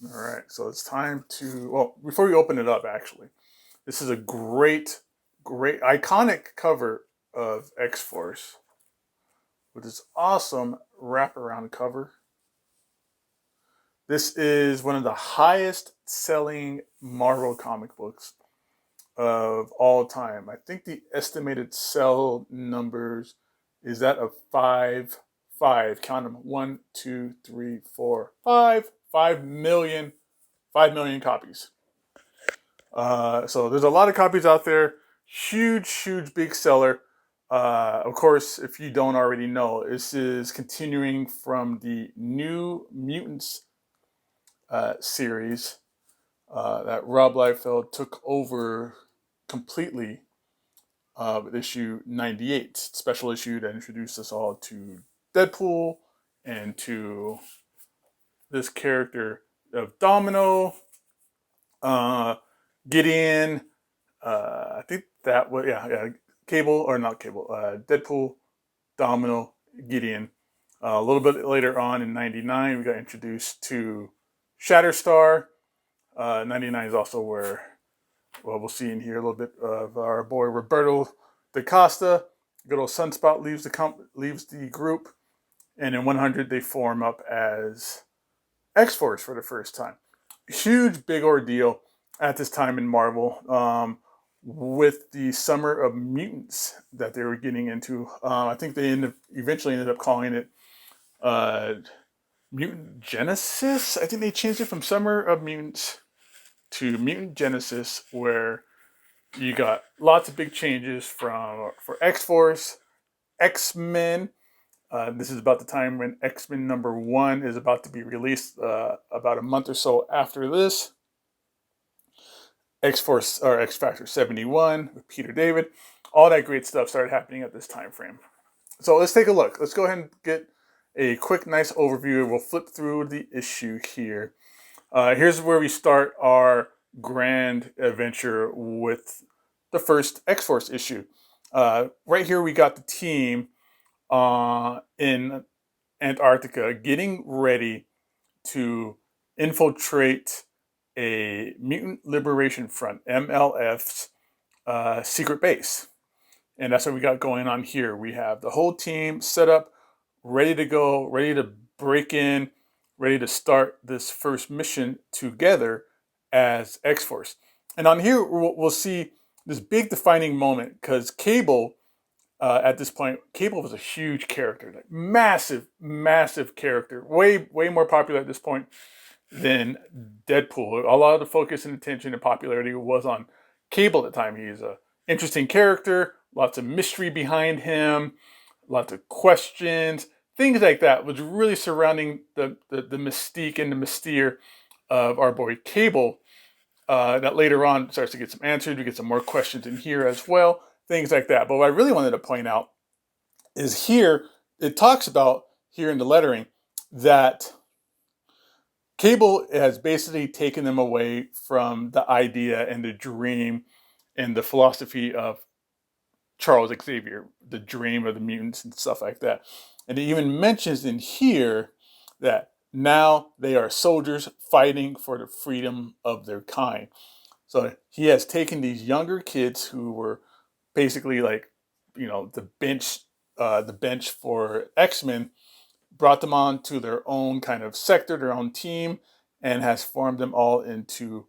All right, so it's time to, well, before we open it up, actually, this is a great, iconic cover of X-Force with this awesome wraparound cover. This is one of the highest selling Marvel comic books of all time. I think the estimated sell numbers is that of count them, 5 million copies. So there's a lot of copies out there. Huge, big seller. Of course, if you don't already know, this is continuing from the New Mutants series that Rob Liefeld took over completely with issue 98, special issue that introduced us all to Deadpool and to this character of Domino, Gideon. I think that was Cable or not Cable. Deadpool, Domino, Gideon. A little bit later on in '99, we got introduced to Shatterstar. '99 is also where, well, we'll see in here a little bit of our boy Roberto da Costa. Good old Sunspot leaves the group, and in 100 they form up as X-Force for the first time. Huge, big ordeal at this time in Marvel, with the Summer of Mutants that they were getting into. I think they eventually ended up calling it Mutant Genesis. I think they changed it from Summer of Mutants to Mutant Genesis, where you got lots of big changes for X-Force, X-Men. This is about the time when X-Men #1 is about to be released, about a month or so after this. X-Force or X-Factor 71 with Peter David. All that great stuff started happening at this time frame. So let's take a look. Let's go ahead and get a quick, nice overview. We'll flip through the issue here. Here's where we start our grand adventure with the first X-Force issue. Right here we got the team in Antarctica getting ready to infiltrate a Mutant Liberation Front, MLF's secret base. And that's what we got going on here. We have the whole team set up, ready to go, ready to break in, ready to start this first mission together as X-Force. And on here, we'll see this big defining moment, because Cable, at this point, Cable was a huge character, like massive character, way more popular at this point than Deadpool. A lot of the focus and attention and popularity was on Cable at the time. He's an interesting character, lots of mystery behind him, lots of questions, things like that was really surrounding the mystique and the mystere of our boy Cable. That later on starts to get some answers. We get some more questions in here as well, things like that. But what I really wanted to point out is here, it talks about here in the lettering that Cable has basically taken them away from the idea and the dream and the philosophy of Charles Xavier, the dream of the mutants and stuff like that. And it even mentions in here that now they are soldiers fighting for the freedom of their kind. So he has taken these younger kids who were basically like, the bench for X-Men, brought them on to their own kind of sector, their own team, and has formed them all into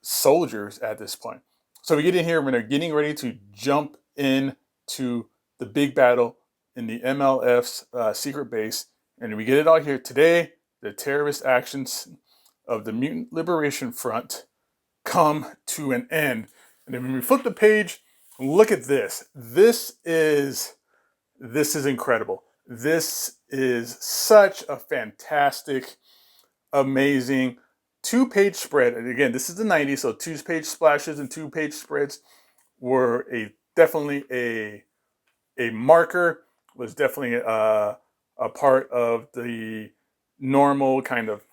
soldiers at this point. So we get in here when they're getting ready to jump into the big battle in the MLF's secret base. And we get it all here today. The terrorist actions of the Mutant Liberation Front come to an end. And then when we flip the page, look at this. This is incredible. This is such a fantastic, amazing 2-page spread. And again, this is the 90s, so 2-page splashes and 2-page spreads were definitely a marker, was definitely a part of the normal kind of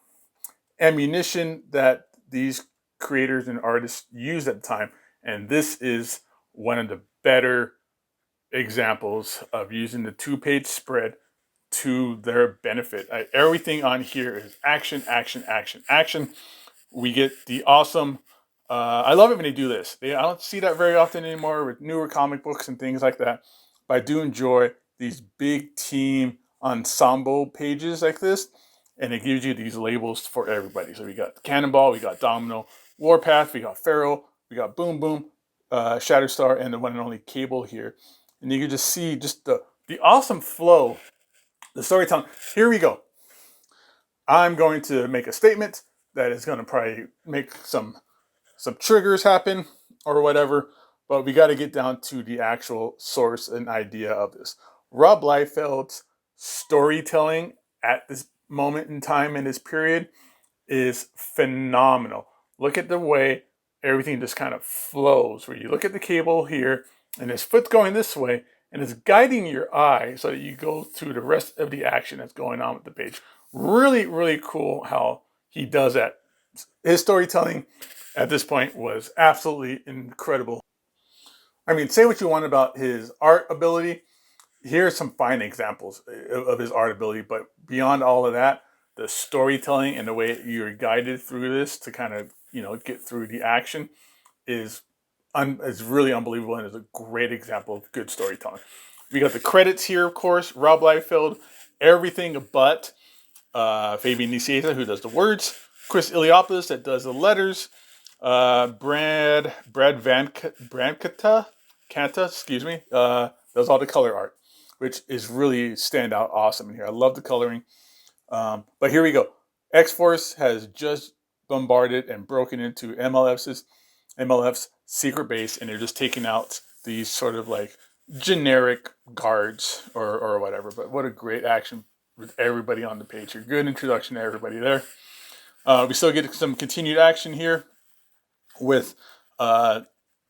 ammunition that these creators and artists used at the time. And this is one of the better examples of using the 2-page spread to their benefit. Everything on here is action, action, action, action. We get the awesome. I love it when they do this. I don't see that very often anymore with newer comic books and things like that. But I do enjoy these big team ensemble pages like this, and it gives you these labels for everybody. So we got Cannonball, we got Domino, Warpath, we got Feral, we got Boom Boom, Shatterstar, and the one and only Cable here. And you can just see just the awesome flow, the storytelling. Here we go. I'm going to make a statement that is going to probably make some triggers happen or whatever, but we got to get down to the actual source and idea of this. Rob Liefeld's storytelling at this moment in time in this period is phenomenal. Look at the way everything just kind of flows, where you look at the Cable here and his foot's going this way and it's guiding your eye so that you go through the rest of the action that's going on with the page. Really, really cool how he does that. His storytelling at this point was absolutely incredible. I mean, say what you want about his art ability. Here are some fine examples of his art ability, but beyond all of that, the storytelling and the way you're guided through this to kind of, get through the action is really unbelievable and is a great example of good storytelling. We got the credits here, of course. Rob Liefeld, everything but Fabian Nicieza, who does the words. Chris Iliopoulos, that does the letters. Brad Canta, excuse me, does all the color art, which is really standout awesome in here. I love the coloring. But here we go. X-Force has just bombarded and broken into MLF's secret base, and they're just taking out these sort of like generic guards or whatever. But what a great action with everybody on the page here. Good introduction to everybody there. We still get some continued action here with all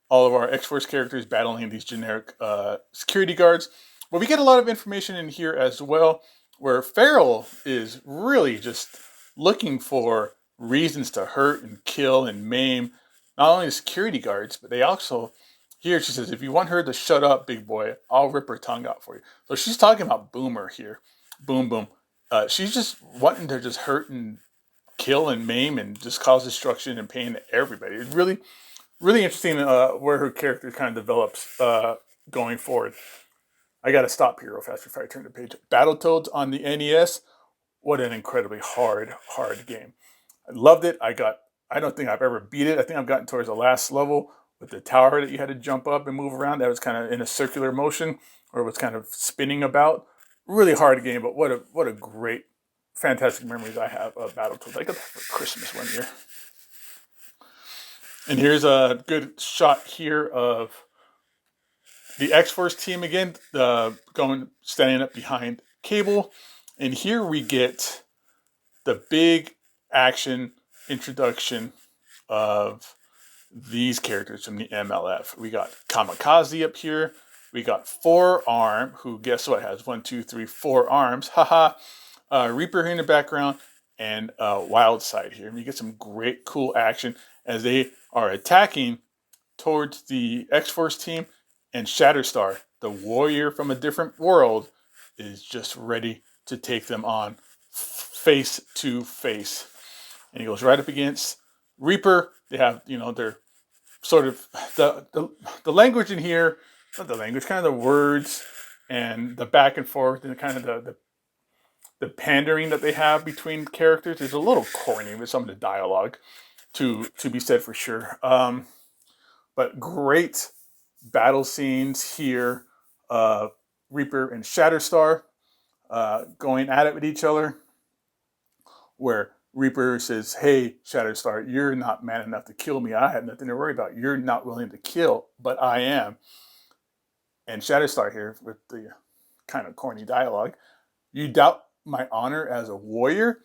of our X-Force characters battling these generic security guards. But we get a lot of information in here as well, where Feral is really just looking for reasons to hurt and kill and maim not only the security guards, but they also, here she says, if you want her to shut up, big boy, I'll rip her tongue out for you. So she's talking about Boomer here. Boom, boom. She's just wanting to just hurt and kill and maim and just cause destruction and pain to everybody. It's really, really interesting where her character kind of develops going forward. I got to stop here real fast before I turn the page. Battletoads on the NES. What an incredibly hard game. I loved it. I don't think I've ever beat it. I think I've gotten towards the last level with the tower that you had to jump up and move around. That was kind of in a circular motion, or was kind of spinning about. Really hard game, but what a great, fantastic memories I have of Battletoads. I got that for Christmas one year. And here's a good shot here of the X-Force team again, standing up behind Cable. And here we get the big action introduction of these characters from the MLF. We got Kamikaze up here. We got Forearm, who, guess what, has 4 arms. Haha. Reaper here in the background, and Wildside here. And you get some great, cool action as they are attacking towards the X-Force team, and Shatterstar, the warrior from a different world, is just ready to take them on face to face. And he goes right up against Reaper. They have, their sort of the language in here, not the language, kind of the words and the back and forth and kind of the pandering that they have between characters is a little corny with some of the dialogue, to be said for sure. But great battle scenes here. Reaper and Shatterstar going at it with each other, where Reaper says, hey, Shatterstar, you're not man enough to kill me. I have nothing to worry about. You're not willing to kill, but I am. And Shatterstar here with the kind of corny dialogue, you doubt my honor as a warrior?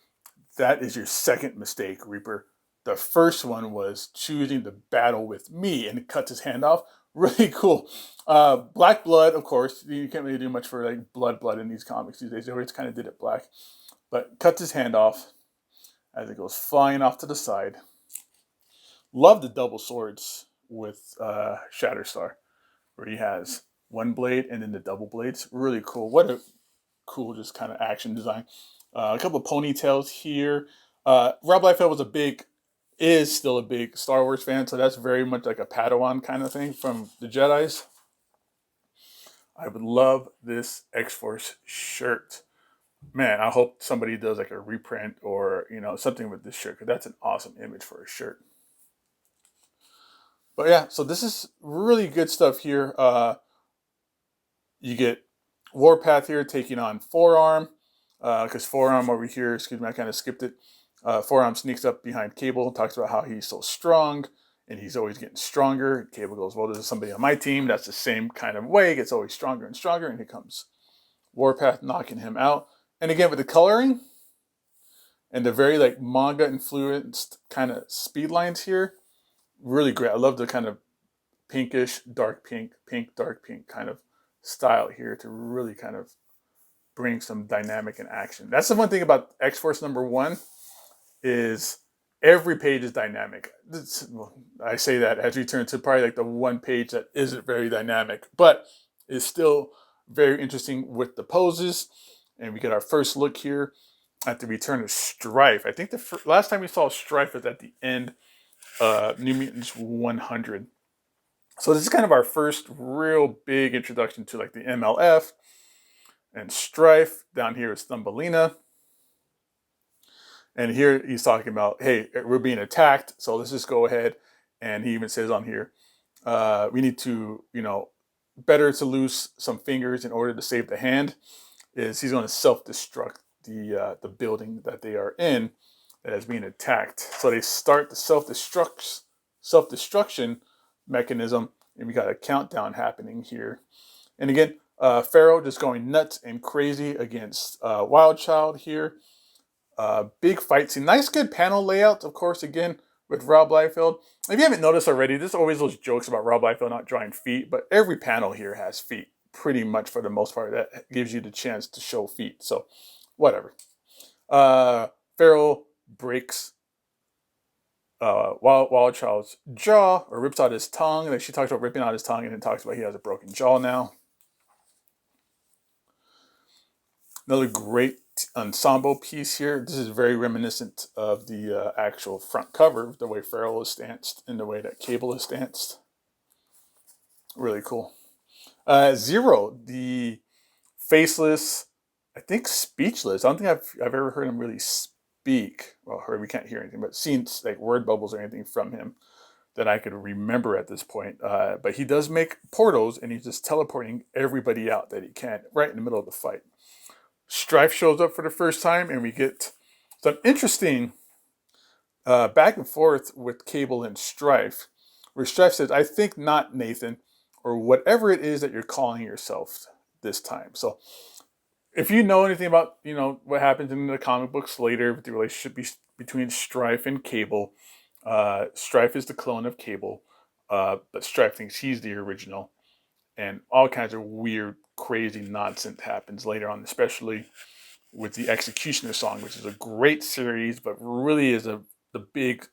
That is your second mistake, Reaper. The first one was choosing to battle with me, and it cuts his hand off. Really cool. Black blood, of course. You can't really do much for like blood in these comics these days. They always kind of did it black. But cuts his hand off as it goes flying off to the side. Love the double swords with Shatterstar, where he has one blade and then the double blades. Really cool. What a cool, just kind of action design. A couple of ponytails here. Rob Liefeld is still a big Star Wars fan, so that's very much like a Padawan kind of thing from the Jedis. I would love this X-Force shirt. Man, I hope somebody does like a reprint or, something with this shirt, because that's an awesome image for a shirt. But yeah, so this is really good stuff here. You get Warpath here taking on Forearm, because Forearm over here, excuse me, I kind of skipped it. Forearm sneaks up behind Cable and talks about how he's so strong and he's always getting stronger. Cable goes, well, there's somebody on my team that's the same kind of way, gets always stronger and stronger, and here comes Warpath knocking him out. And again, with the coloring and the very like manga influenced kind of speed lines here, really great. I love the kind of pinkish, dark pink, dark pink kind of style here to really kind of bring some dynamic and action. That's the one thing about X-Force #1 is every page is dynamic. I say that as we turn to probably like the one page that isn't very dynamic, but is still very interesting with the poses. And we get our first look here at the return of Stryfe. I think the last time we saw Stryfe was at the end of New Mutants 100. So this is kind of our first real big introduction to like the MLF and Stryfe. Down here is Thumbelina. And here he's talking about, hey, we're being attacked, so let's just go ahead. And he even says on here, we need to, better to lose some fingers in order to save the hand. Is he's going to self-destruct the building that they are in that is being attacked. So they start the self-destruction mechanism, and we got a countdown happening here. And again, Pharaoh just going nuts and crazy against Wildchild here. Big fight scene. Nice, good panel layout, of course, again, with Rob Liefeld. If you haven't noticed already, there's always those jokes about Rob Liefeld not drawing feet, but every panel here has feet, pretty much for the most part. That gives you the chance to show feet, so whatever. Pharaoh breaks Wildchild's jaw, or rips out his tongue. Like she talks about ripping out his tongue, and then talks about he has a broken jaw now. Another great ensemble piece here. This is very reminiscent of the actual front cover, the way Pharaoh is stanced and the way that Cable is stanced. Really cool. Zero, the faceless, I think speechless. I don't think I've ever heard him really speak. Well, we can't hear anything, but seen like word bubbles or anything from him that I could remember at this point. But he does make portals, and he's just teleporting everybody out that he can right in the middle of the fight. Stryfe shows up for the first time, and we get some interesting back and forth with Cable and Stryfe, where Stryfe says, I think not, Nathan, or whatever it is that you're calling yourself this time. So if you know anything about, what happens in the comic books later with the relationship between Stryfe and Cable, Stryfe is the clone of Cable, but Stryfe thinks he's the original, and all kinds of weird, crazy nonsense happens later on, especially with the Executioner song, which is a great series, but really is the big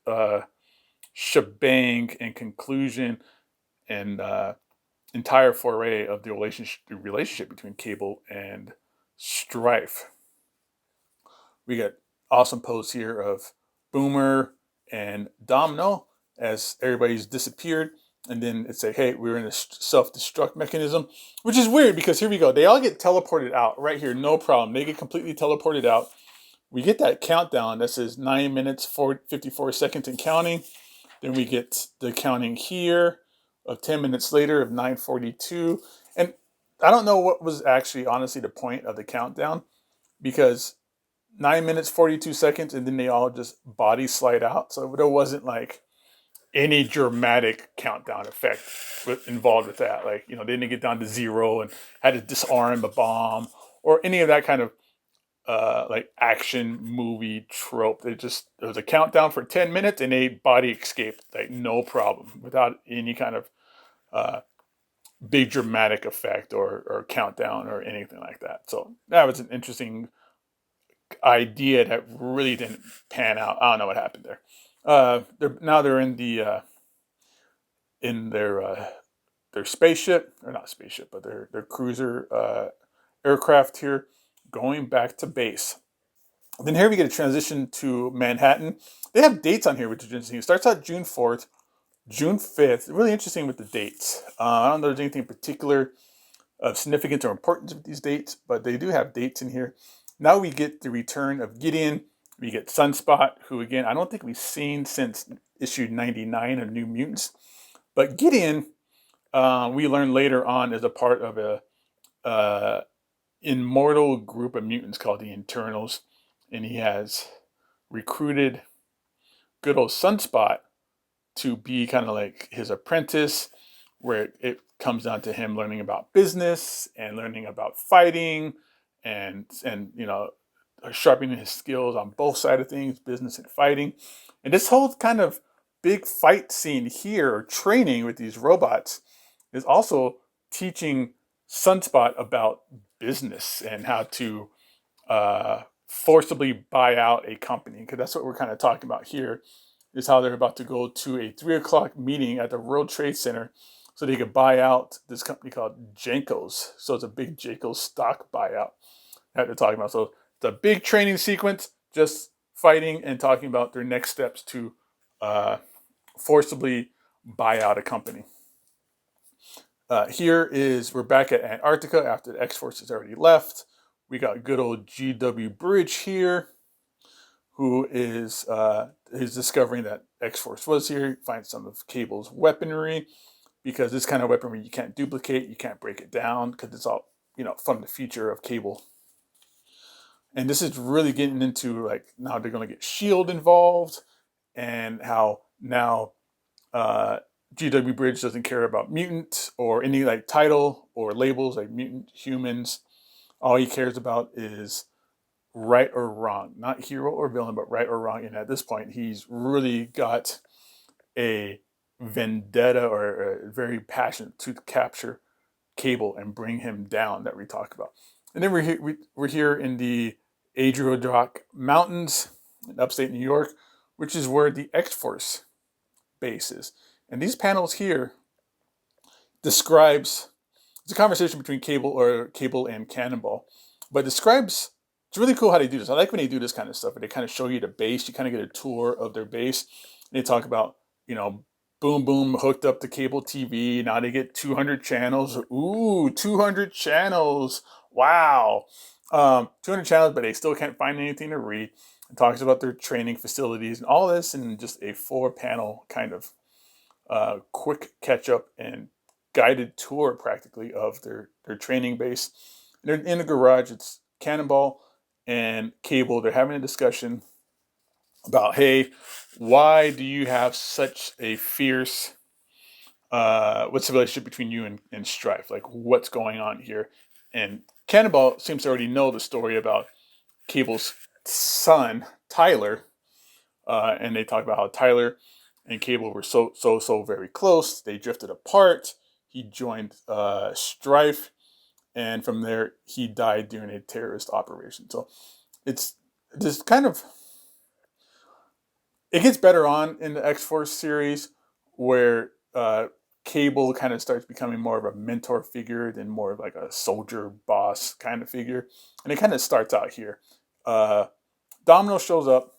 shebang and conclusion and entire foray of the relationship between Cable and Stryfe. We got awesome pose here of Boomer and Domino as everybody's disappeared. And then it's like, hey, we're in a self-destruct mechanism, which is weird because here we go. They all get teleported out right here. No problem. They get completely teleported out. We get that countdown that says 9 minutes, 54 seconds and counting. Then we get the counting here of 10 minutes later of 9:42. And I don't know what was actually honestly the point of the countdown, because 9 minutes, 42 seconds, and then they all just body slide out. So there wasn't like any dramatic countdown effect involved with that. Like, they didn't get down to zero and had to disarm a bomb or any of that kind of like action movie trope. There was a countdown for 10 minutes and a body escaped, like no problem, without any kind of big dramatic effect or countdown or anything like that. So that was an interesting idea that really didn't pan out. I don't know what happened there. They're in their spaceship, or not spaceship, but their cruiser aircraft here. going back to base. Then here we get a transition to Manhattan. They have dates on here, which is interesting. It starts out June 4th, June 5th. Really interesting with the dates. I don't know if there's anything particular of significance or importance with these dates, but they do have dates in here. Now we get the return of Gideon. We get Sunspot, who again, I don't think we've seen since issue 99 of New Mutants. But Gideon, we learn later on, is a part of a immortal group of mutants called the Internals. And he has recruited good old Sunspot to be kind of like his apprentice, where it comes down to him learning about business and learning about fighting and sharpening his skills on both sides of things, business and fighting. And this whole kind of big fight scene here, or training with these robots, is also teaching Sunspot about business and how to forcibly buy out a company, because that's what we're kind of talking about here, is how they're about to go to a 3:00 meeting at the World Trade Center so they could buy out this company called Jankos. So it's a big Jankos stock buyout that they're talking about. So it's a big training sequence, just fighting and talking about their next steps to forcibly buy out a company. We're back at Antarctica after the X-Force has already left. We got good old G.W. Bridge here, who is discovering that X-Force was here. He finds some of Cable's weaponry, because this kind of weaponry you can't duplicate, you can't break it down, because it's all, from the future of Cable. And this is really getting into, like, now they're going to get S.H.I.E.L.D. involved, and how now G.W. Bridge doesn't care about mutant or any like title or labels like mutant, humans. All he cares about is right or wrong, not hero or villain, but right or wrong. And at this point, he's really got a vendetta, or a very passionate to capture Cable and bring him down, that we talk about. And then we're here in the Adirondack Mountains in upstate New York, which is where the X-Force base is. And these panels here describes, it's a conversation between Cable and Cannonball, but describes, it's really cool how they do this. I like when they do this kind of stuff, and they kind of show you the base. You kind of get a tour of their base. And they talk about, Boom Boom hooked up to cable TV. Now they get 200 channels. Ooh, 200 channels. Wow. 200 channels, but they still can't find anything to read. It talks about their training facilities and all this in just a 4-panel kind of quick catch-up and guided tour, practically, of their training base. And they're in the garage. It's Cannonball and Cable. They're having a discussion about, hey, why do you have such a fierce, what's the relationship between you and Stryfe? Like, what's going on here? And Cannonball seems to already know the story about Cable's son, Tyler. And they talk about how Tyler and Cable were so very close. They drifted apart. He joined Stryfe, and from there he died during a terrorist operation. So it's this kind of, it gets better on in the X-Force series, where Cable kind of starts becoming more of a mentor figure than more of like a soldier boss kind of figure. And it kind of starts out here. Domino shows up,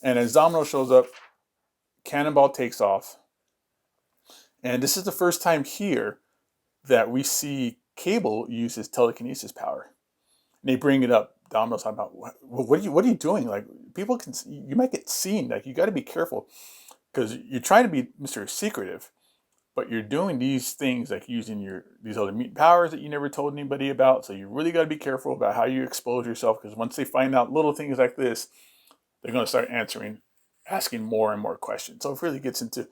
and as Domino shows up, Cannonball takes off. And this is the first time here that we see Cable use his telekinesis power. And they bring it up. Domino's talking about, what are you doing? Like, people can, you might get seen. Like, you got to be careful, because you're trying to be Mr. Secretive, but you're doing these things, like using these other mutant powers that you never told anybody about. So you really got to be careful about how you expose yourself, because once they find out little things like this, they're going to start asking more and more questions. So it really gets into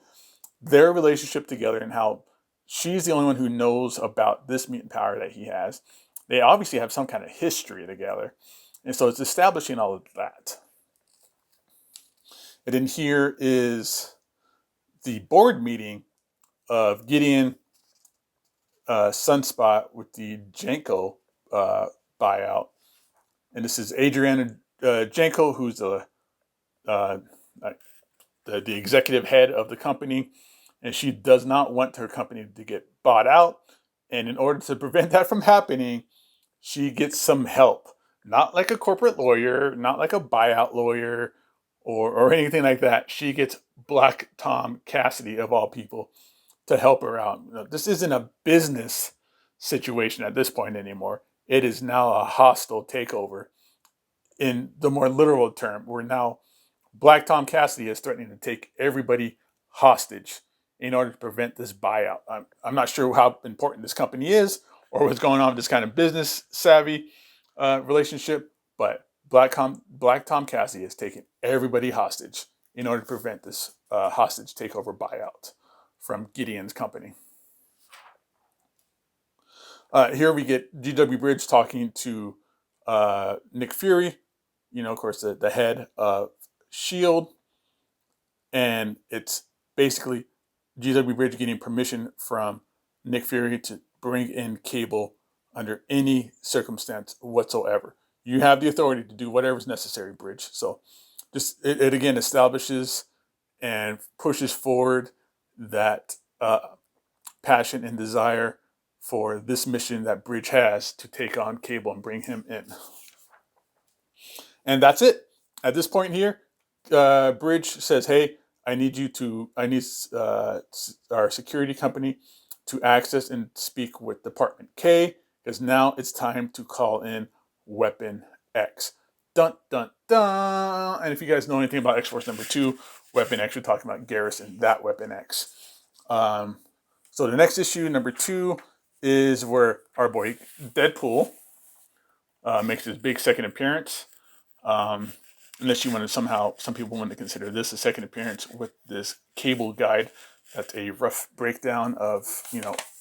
their relationship together, and how she's the only one who knows about this mutant power that he has. They obviously have some kind of history together. And so it's establishing all of that. And then here is the board meeting of Gideon, Sunspot with the Janko buyout. And this is Arianna Jankos, who's the executive head of the company. And she does not want her company to get bought out. And in order to prevent that from happening, she gets some help. Not like a corporate lawyer, not like a buyout lawyer, or anything like that. She gets Black Tom Cassidy, of all people, to help her out. This isn't a business situation at this point anymore. It is now a hostile takeover. In the more literal term, we're now, Black Tom Cassidy is threatening to take everybody hostage in order to prevent this buyout. I'm not sure how important this company is or what's going on with this kind of business savvy relationship, but Black Tom Cassidy is taking everybody hostage in order to prevent this hostage takeover buyout from Gideon's company. Here we get GW Bridge talking to Nick Fury, of course, the head of S.H.I.E.L.D., and it's basically GW Bridge getting permission from Nick Fury to bring in Cable under any circumstance whatsoever. You have the authority to do whatever's necessary, Bridge. So just it again establishes and pushes forward that passion and desire for this mission that Bridge has to take on Cable and bring him in. And that's it. At this point here, Bridge says, hey, I need our security company to access and speak with Department K, because now it's time to call in Weapon X. Dun, dun, dun. And if you guys know anything about X-Force number 2, Weapon X, we're talking about Garrison, that Weapon X. So the next issue, number 2, is where our boy Deadpool makes his big second appearance. Unless you want to somehow, some people want to consider this a second appearance with this Cable guide. That's a rough breakdown of,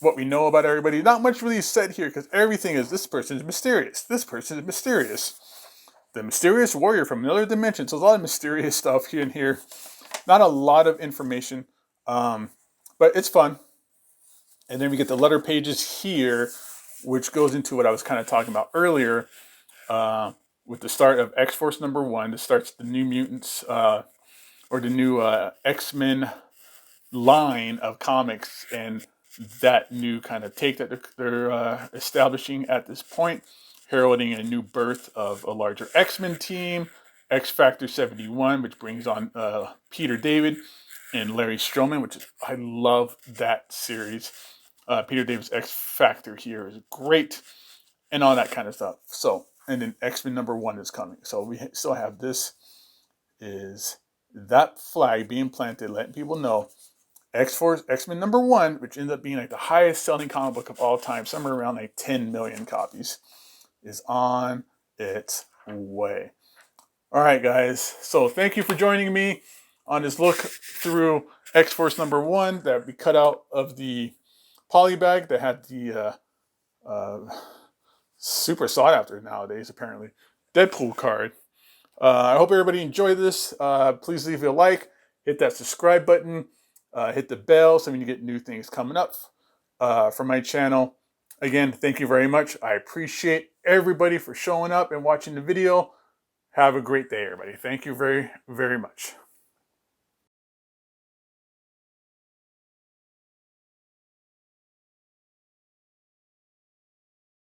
what we know about everybody. Not much really said here because everything is, this person is mysterious. This person is mysterious. The mysterious warrior from another dimension. So there's a lot of mysterious stuff here and here. Not a lot of information, but it's fun. And then we get the letter pages here, which goes into what I was kind of talking about earlier, with the start of X-Force number 1. This starts the New Mutants, or the new X-Men line of comics, and that new kind of take that they're establishing at this point, heralding a new birth of a larger X-Men team, X-Factor 71, which brings on Peter David and Larry Stroman, which is, I love that series. Peter David's X-Factor here is great, and all that kind of stuff. So, and then X-Men number 1 is coming. So we still have this, is that flag being planted, letting people know X-Force, X-Men number 1, which ends up being like the highest selling comic book of all time, somewhere around like 10 million copies, is on its way. All right, guys. So thank you for joining me on this look through X-Force number 1 that we cut out of the poly bag that had the super sought after nowadays, apparently, Deadpool card. I hope everybody enjoyed this. Please leave a like, hit that subscribe button, hit the bell so when you get new things coming up from my channel. Again, thank you very much. I appreciate everybody for showing up and watching the video. Have a great day, everybody. Thank you very, very much.